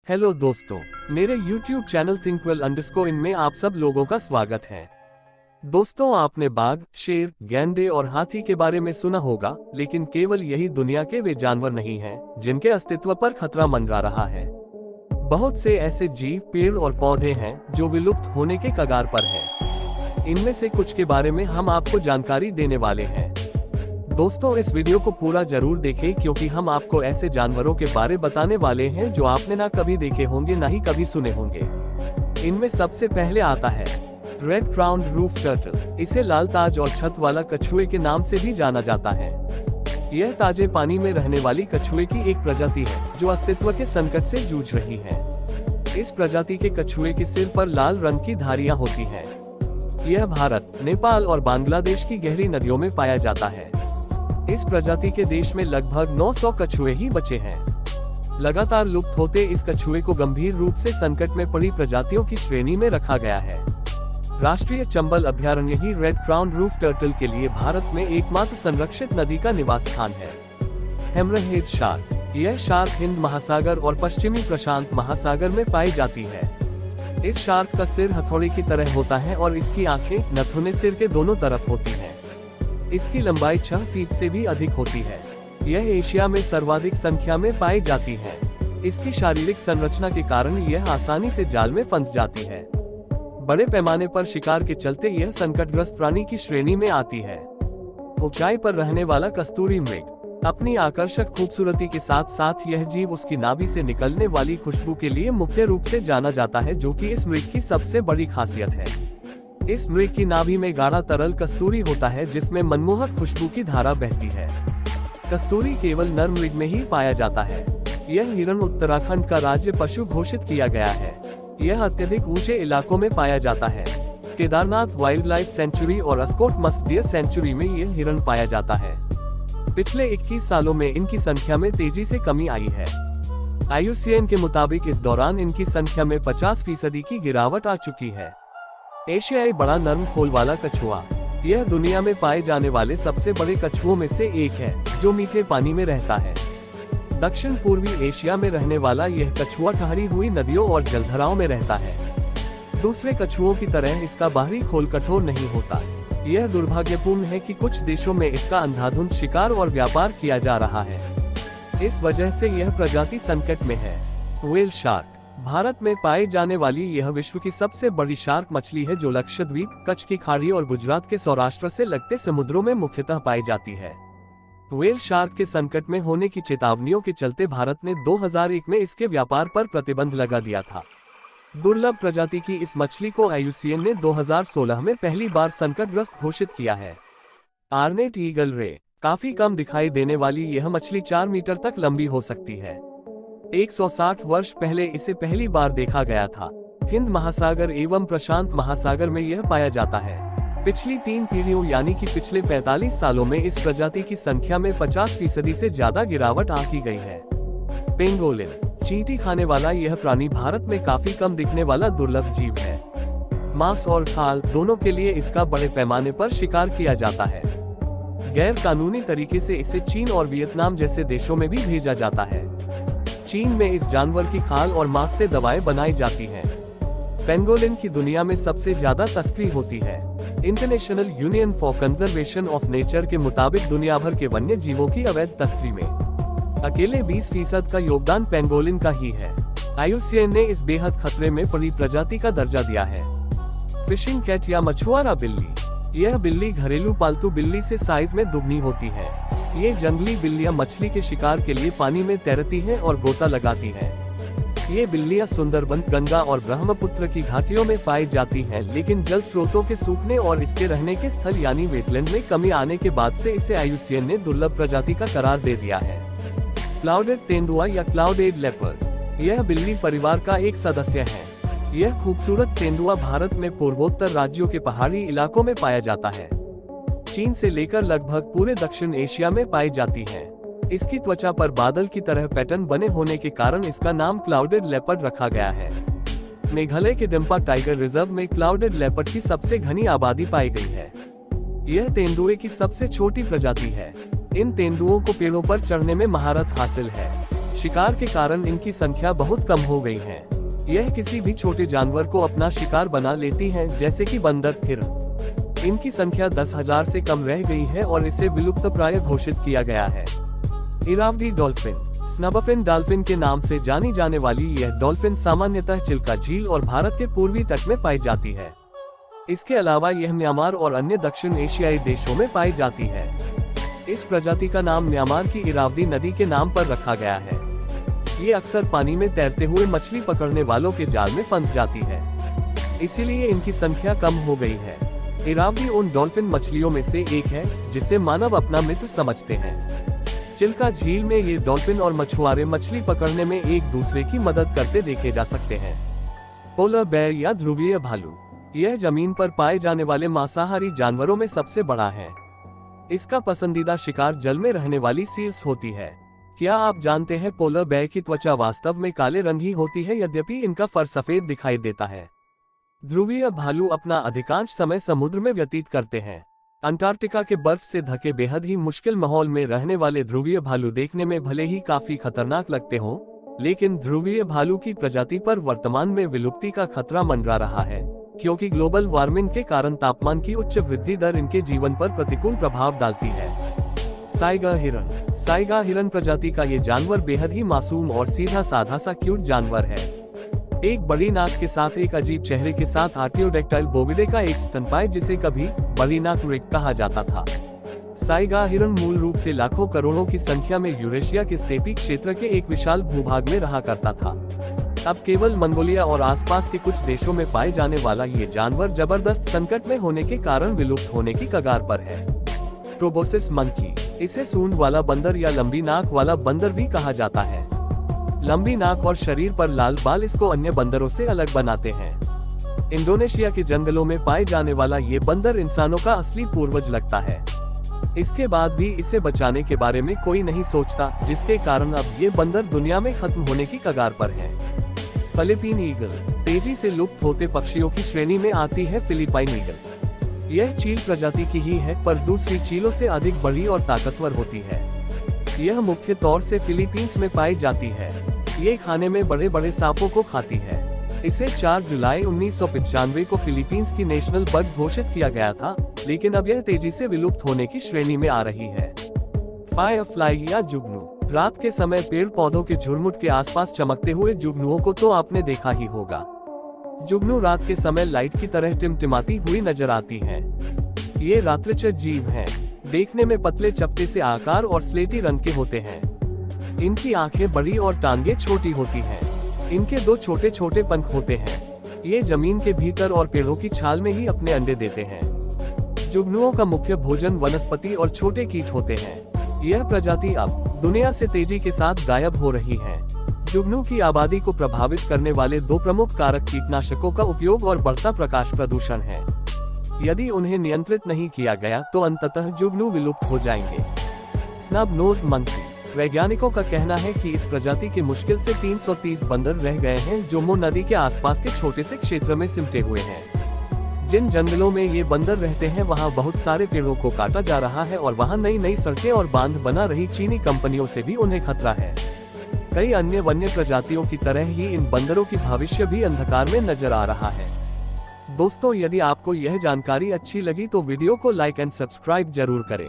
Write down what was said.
Hello दोस्तों, मेरे YouTube channel थिंकवेल_इन में आप सब लोगों का स्वागत है। दोस्तों, आपने बाघ, शेर, गैंडे और हाथी के बारे में सुना होगा, लेकिन केवल यही दुनिया के वे जानवर नहीं हैं जिनके अस्तित्व पर खतरा मंडरा रहा है। बहुत से ऐसे जीव, पेड़ और पौधे हैं जो विलुप्त होने के कगार पर हैं। इनमें से कुछ के बारे में हम आपको जानकारी देने वाले हैं। दोस्तों, इस वीडियो को पूरा जरूर देखें क्योंकि हम आपको ऐसे जानवरों के बारे बताने वाले हैं जो आपने ना कभी देखे होंगे ना ही कभी सुने होंगे। इनमें सबसे पहले आता है रेड क्राउन्ड रूफ टर्टल। इसे लाल ताज और छत वाला कछुए के नाम से भी जाना जाता है। यह ताजे पानी में रहने वाली कछुए की एक प्रजाति है जो अस्तित्व के संकट से जूझ रही है। इस प्रजाति के कछुए के सिर पर लाल रंग की धारियां होती हैं। यह भारत, नेपाल और बांग्लादेश की गहरी नदियों में पाया जाता है। इस प्रजाति के देश में लगभग 900 कछुए ही बचे हैं। लगातार लुप्त होते इस कछुए को गंभीर रूप से संकट में पड़ी प्रजातियों की श्रेणी में रखा गया है। राष्ट्रीय चंबल अभयारण्य ही रेड क्राउन्ड रूफ टर्टल के लिए भारत में एकमात्र संरक्षित नदी का निवास स्थान है। Hammerhead shark. यह शार्क हिंद महासागर और पश्चिमी प्रशांत महासागर में पाई जाती है। इस शार्क का सिर हथौड़ी की तरह होता है और इसकी आंखें, नथुने सिर के दोनों तरफ होती हैं। इसकी लंबाई 6 फीट से भी अधिक होती है। यह एशिया में सर्वाधिक संख्या में पाई जाती है। इसकी शारीरिक संरचना के कारण यह आसानी से जाल में फंस जाती है। बड़े पैमाने पर शिकार के चलते यह संकटग्रस्त प्राणी की श्रेणी में आती है। ऊंचाई पर रहने वाला कस्तूरी मृग। अपनी आकर्षक खूबसूरती के साथ साथ यह जीव उसकी नाभि से निकलने वाली खुशबू के लिए मुख्य रूप से जाना जाता है, जो कि इस मृग की सबसे बड़ी खासियत है। इस मृग की नाभि में गाढ़ा तरल कस्तूरी होता है जिसमें मनमोहक खुशबू की धारा बहती है। कस्तूरी केवल नर मृग में ही पाया जाता है। यह हिरण उत्तराखंड का राज्य पशु घोषित किया गया है। यह अत्यधिक ऊंचे इलाकों में पाया जाता है। केदारनाथ वाइल्ड लाइफ सेंचुरी और अस्कोट मस्क डियर सेंचुरी में यह हिरण पाया जाता है। पिछले 21 सालों में इनकी संख्या में तेजी से कमी आई है। IUCN के मुताबिक इस दौरान इनकी संख्या में 50% की गिरावट आ चुकी है। एशियाई बड़ा नर्म खोल वाला कछुआ। यह दुनिया में पाए जाने वाले सबसे बड़े कछुओं में से एक है जो मीठे पानी में रहता है। दक्षिण पूर्वी एशिया में रहने वाला यह कछुआ ठहरी हुई नदियों और जलधाराओं में रहता है। दूसरे कछुओं की तरह इसका बाहरी खोल कठोर नहीं होता। यह दुर्भाग्यपूर्ण है कि कुछ देशों में इसका अंधाधुंध शिकार और व्यापार किया जा रहा है। इस वजह से यह प्रजाति संकट में है। Whale shark. भारत में पाई जाने वाली यह विश्व की सबसे बड़ी शार्क मछली है जो लक्षद्वीप, कच्छ की खाड़ी और गुजरात के सौराष्ट्र से लगते समुद्रों में मुख्यतः पाई जाती है। व्हेल शार्क के संकट में होने की चेतावनियों के चलते भारत ने 2001 में इसके व्यापार पर प्रतिबंध लगा दिया था। दुर्लभ प्रजाति की इस मछली को IUCN ने 2016 में पहली बार संकटग्रस्त घोषित किया है। आर्नेट ईगल रे। काफी कम दिखाई देने वाली यह मछली 4 मीटर तक लंबी हो सकती है। 160 वर्ष पहले इसे पहली बार देखा गया था। हिंद महासागर एवं प्रशांत महासागर में यह पाया जाता है। पिछली 3 पीढ़ियों यानी कि पिछले 45 सालों में इस प्रजाति की संख्या में 50% से ज्यादा गिरावट आंकी गई है। पेंगोलिन। चींटी खाने वाला यह प्राणी भारत में काफी कम दिखने वाला दुर्लभ जीव है। मांस और खाल दोनों के लिए इसका बड़े पैमाने पर शिकार किया जाता है। गैर कानूनी तरीके से इसे चीन और वियतनाम जैसे देशों में भी भेजा जाता है। चीन में इस जानवर की खाल और मांस से दवाएं बनाई जाती हैं। पेंगोलिन की दुनिया में सबसे ज्यादा तस्करी होती है। International union for conservation of nature के मुताबिक दुनिया भर के वन्य जीवों की अवैध तस्करी में अकेले 20% का योगदान पेंगोलिन का ही है। IUCN ने इस बेहद खतरे में पड़ी प्रजाति का दर्जा दिया है। फिशिंग कैट या मछुआरा बिल्ली। यह बिल्ली घरेलू पालतू बिल्ली से साइज में दुगनी होती है। ये जंगली बिल्लियां मछली के शिकार के लिए पानी में तैरती हैं और गोता लगाती हैं। ये बिल्लियां सुंदरबन, गंगा और ब्रह्मपुत्र की घाटियों में पाई जाती हैं, लेकिन जल स्रोतों के सूखने और इसके रहने के स्थल यानी वेटलैंड में कमी आने के बाद से इसे IUCN ने दुर्लभ प्रजाति का करार दे दिया है। क्लाउडेड तेंदुआ या क्लाउडेड लेपर्ड। यह बिल्ली परिवार का एक सदस्य है। यह खूबसूरत तेंदुआ भारत में पूर्वोत्तर राज्यों के पहाड़ी इलाकों में पाया जाता है। चीन से लेकर लगभग पूरे दक्षिण एशिया में पाई जाती है। इसकी त्वचा पर बादल की तरह पैटर्न बने होने के कारण इसका नाम क्लाउडेड लेपर्ड रखा गया है। मेघालय के डिम्पा टाइगर रिजर्व में क्लाउडेड लेपर्ड की सबसे घनी आबादी पाई गई है। यह तेंदुए की सबसे छोटी प्रजाति है। इन तेंदुओं को पेड़ों पर चढ़ने में महारत हासिल है। शिकार के कारण इनकी संख्या बहुत कम हो गई है। यह किसी भी छोटे जानवर को अपना शिकार बना लेती हैं, जैसे कि बंदर, हिरण। इनकी संख्या 10,000 से कम रह गई है और इसे विलुप्तप्राय घोषित किया गया है। इरावदी डॉल्फिन। स्नबफिन डॉल्फिन के नाम से जानी जाने वाली यह डॉल्फिन सामान्यतः चिल्का झील और भारत के पूर्वी तट में पाई जाती है। इसके अलावा यह म्यांमार और अन्य दक्षिण एशियाई देशों में पाई जाती है। इस प्रजाति का नाम म्यांमार की इरावदी नदी के नाम पर रखा गया है। ये अक्सर पानी में तैरते हुए मछली पकड़ने वालों के जाल में फंस जाती है, इसीलिए इनकी संख्या कम हो गई है। इरावदी उन डॉल्फिन मछलियों में से एक है जिसे मानव अपना मित्र समझते हैं। चिल्का झील में ये डॉल्फिन और मछुआरे मछली पकड़ने में एक दूसरे की मदद करते देखे जा सकते हैं। पोलर बेयर या ध्रुवीय भालू। यह जमीन पर पाए जाने वाले मांसाहारी जानवरों में सबसे बड़ा है। इसका पसंदीदा शिकार जल में रहने वाली सील्स होती है। क्या आप जानते हैं पोलर बेयर की त्वचा वास्तव में काले रंग ही होती है, यद्यपि इनका फर सफेद दिखाई देता है। ध्रुवीय भालू अपना अधिकांश समय समुद्र में व्यतीत करते हैं। अंटार्कटिका के बर्फ से ढके बेहद ही मुश्किल माहौल में रहने वाले ध्रुवीय भालू देखने में भले ही काफी खतरनाक लगते हों, लेकिन ध्रुवीय भालू की प्रजाति पर वर्तमान में विलुप्ति का खतरा मंडरा रहा है, क्योंकि ग्लोबल वार्मिंग के कारण तापमान की उच्च वृद्धि दर इनके जीवन पर प्रतिकूल प्रभाव डालती है। साइगा हिरन। साइगा हिरन प्रजाति का ये जानवर बेहद ही मासूम और सीधा साधा सा क्यूट जानवर है। एक बड़ी नाक के साथ एक अजीब चेहरे के साथ आर्टियोडैक्टाइल बोविडे का एक स्तनपायी जिसे कभी बड़ी नाक रिक कहा जाता था। साइगा हिरन मूल रूप से लाखों करोड़ों की संख्या में यूरेशिया के स्टेपी क्षेत्र के एक विशाल भूभाग में रहा करता था। अब केवल मंगोलिया और आसपास के कुछ देशों में पाए जाने वाला ये जानवर जबरदस्त संकट में होने के कारण विलुप्त होने की कगार पर है। Proboscis monkey. इसे सूंड वाला बंदर या लंबी नाक वाला बंदर भी कहा जाता है। लंबी नाक और शरीर पर लाल बाल इसको अन्य बंदरों से अलग बनाते हैं। इंडोनेशिया के जंगलों में पाए जाने वाला ये बंदर इंसानों का असली पूर्वज लगता है। इसके बाद भी इसे बचाने के बारे में कोई नहीं सोचता, जिसके कारण अब ये बंदर दुनिया में खत्म होने की कगार पर है। Philippine eagle. तेजी से लुप्त होते पक्षियों की श्रेणी में आती है फिलीपाइन ईगल। यह चील प्रजाति की ही है, पर दूसरी चीलों से अधिक बड़ी और ताकतवर होती है। यह मुख्य तौर से फिलीपींस में पाई जाती है। ये खाने में बड़े बड़े सांपों को खाती है। इसे 4 जुलाई 1995 को फिलीपींस की नेशनल बर्ड घोषित किया गया था, लेकिन अब यह तेजी से विलुप्त होने की श्रेणी में आ रही है। फायरफ्लाई या जुगनू। रात के समय पेड़ पौधों के झुरमुट के आसपास चमकते हुए जुगनुओं को तो आपने देखा ही होगा। जुगनू रात के समय लाइट की तरह टिमटिमाती हुई नजर आती हैं। ये रात्रिचर जीव हैं। देखने में पतले चपटे से आकार और स्लेटी रंग के होते हैं। इनकी आंखें बड़ी और टांगे छोटी होती हैं। इनके 2 छोटे छोटे पंख होते हैं। ये जमीन के भीतर और पेड़ों की छाल में ही अपने अंडे देते हैं। जुगनुओं का मुख्य भोजन वनस्पति और छोटे कीट होते हैं। यह प्रजाति अब दुनिया से तेजी के साथ गायब हो रही है। जुगनू की आबादी को प्रभावित करने वाले 2 प्रमुख कारक कीटनाशकों का उपयोग और बढ़ता प्रकाश प्रदूषण है। यदि उन्हें नियंत्रित नहीं किया गया तो अंततः जुगनू विलुप्त हो जाएंगे। Snub nosed monkey. वैज्ञानिकों का कहना है कि इस प्रजाति के मुश्किल से 330 बंदर रह गए हैं, जो मो नदी के आसपास के छोटे से क्षेत्र में सिमटे हुए हैं। जिन जंगलों में ये बंदर रहते हैं वहाँ बहुत सारे पेड़ों को काटा जा रहा है और वहाँ नई नई सड़कें और बांध बना रही चीनी कंपनियों से भी उन्हें खतरा है। कई अन्य वन्य प्रजातियों की तरह ही इन बंदरों की भविष्य भी अंधकार में नजर आ रहा है। दोस्तों, यदि आपको यह जानकारी अच्छी लगी तो वीडियो को लाइक एंड सब्सक्राइब जरूर करें।